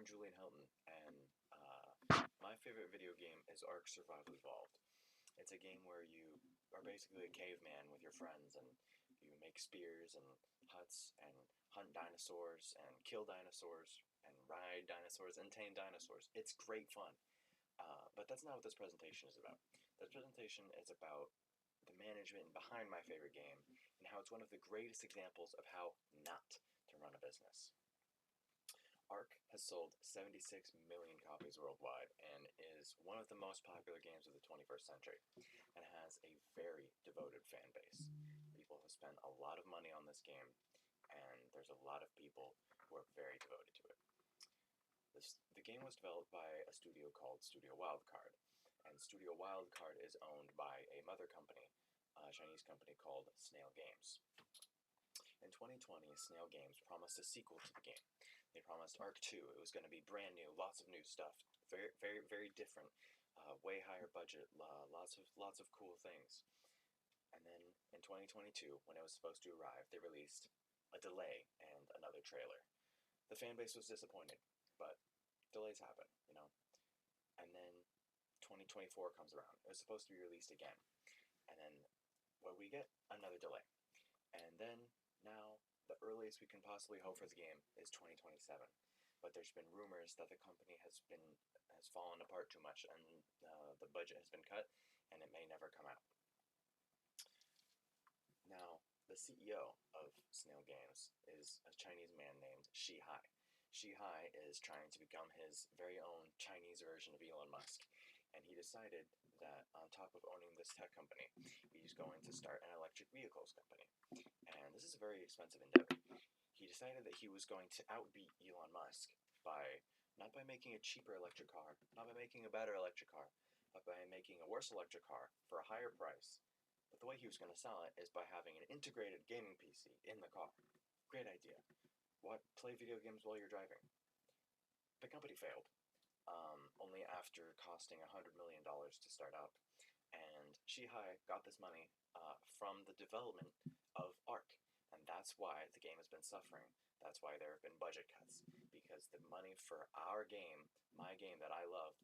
Julian Hilton, and my favorite video game is Ark Survival Evolved. It's a game where you are basically a caveman with your friends, and you make spears and huts and hunt dinosaurs and kill dinosaurs and ride dinosaurs and tame dinosaurs. It's great fun. But that's not what this presentation is about. This presentation is about the management behind my favorite game and how it's one of the greatest examples of how not to run a business. Ark has sold 76 million copies worldwide and is one of the most popular games of the 21st century and has a very devoted fan base. People have spent a lot of money on this game, and there's a lot of people who are very devoted to it. The game was developed by a studio called Studio Wildcard, and Studio Wildcard is owned by a mother company, a Chinese company called Snail Games. In 2020, Snail Games promised a sequel to the game. They promised Ark 2. It was going to be brand new, lots of new stuff, very, very, very different, way higher budget, lots of cool things. And then in 2022, when it was supposed to arrive, they released a delay and another trailer. The fan base was disappointed, but delays happen, you know. And then 2024 comes around. It was supposed to be released again. And then, well, we get another delay. And then now, the earliest we can possibly hope for the game is 2027. But there's been rumors that the company has fallen apart too much, and the budget has been cut, and it may never come out. Now, the CEO of Snail Games is a Chinese man named Shi Hai. Shi Hai is trying to become his very own Chinese version of Elon Musk, and he decided that on top of owning this tech company, he's going to start an electric vehicles company. And this is a very expensive endeavor. He decided that he was going to outbeat Elon Musk not by making a cheaper electric car, not by making a better electric car, but by making a worse electric car for a higher price. But the way he was going to sell it is by having an integrated gaming PC in the car. Great idea. Play video games while you're driving. The company failed, only after costing $100 million to start up. And Shi Hai got this money from the development of Ark, and that's why the game has been suffering. That's why there have been budget cuts, because the money for our game, my game that I love,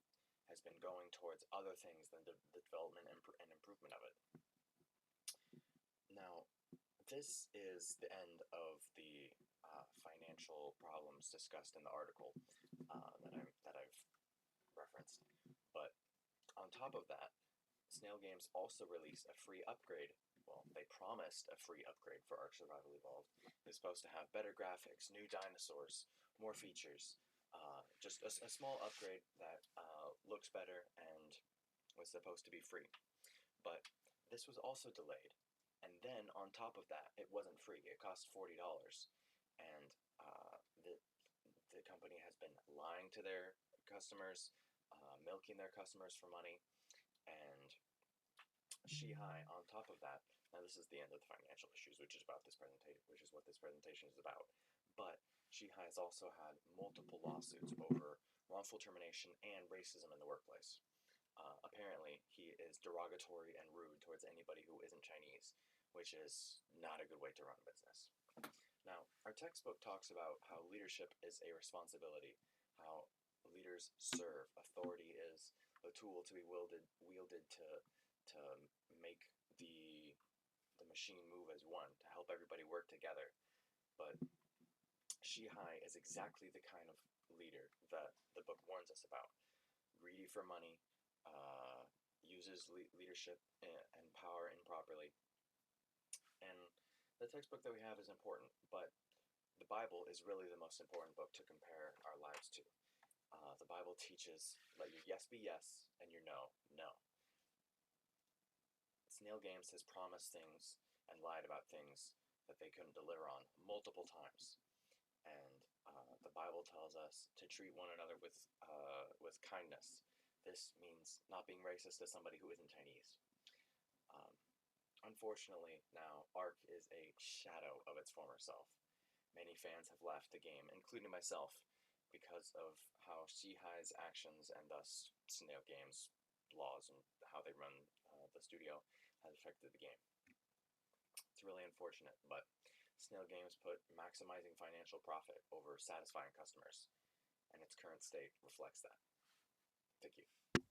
has been going towards other things than the development and improvement of it. Now, this is the end of the financial problems discussed in the article that I've referenced. But on top of that, Snail Games also released a free upgrade. Well, they promised a free upgrade for Ark Survival Evolved. It was supposed to have better graphics, new dinosaurs, more features, just a small upgrade that looks better and was supposed to be free. But this was also delayed. And then, on top of that, it wasn't free. It cost $40. And the company has been lying to their customers, milking their customers for money. And Shi Hai, on top of that, now this is the end of the financial issues, which is what this presentation is about. But Shi Hai has also had multiple lawsuits over wrongful termination and racism in the workplace. Apparently, he is derogatory and rude towards anybody who isn't Chinese, which is not a good way to run a business. Now, our textbook talks about how leadership is a responsibility, how leaders serve. Authority is a tool to be wielded to make the machine move as one, to help everybody work together. But Shi Hai is exactly the kind of leader that the book warns us about. Greedy for money, uses leadership and power improperly. And the textbook that we have is important, but the Bible is really the most important book to compare our lives to. The Bible teaches, let your yes be yes, and your no, no. Snail Games has promised things and lied about things that they couldn't deliver on multiple times. And the Bible tells us to treat one another with kindness. This means not being racist to somebody who isn't Chinese. Unfortunately, now, Ark is a shadow of its former self. Many fans have left the game, including myself, because of how Shi Hai's actions and thus Snail Games' laws and how they run the studio has affected the game. It's really unfortunate, but Snail Games put maximizing financial profit over satisfying customers. And its current state reflects that. Thank you.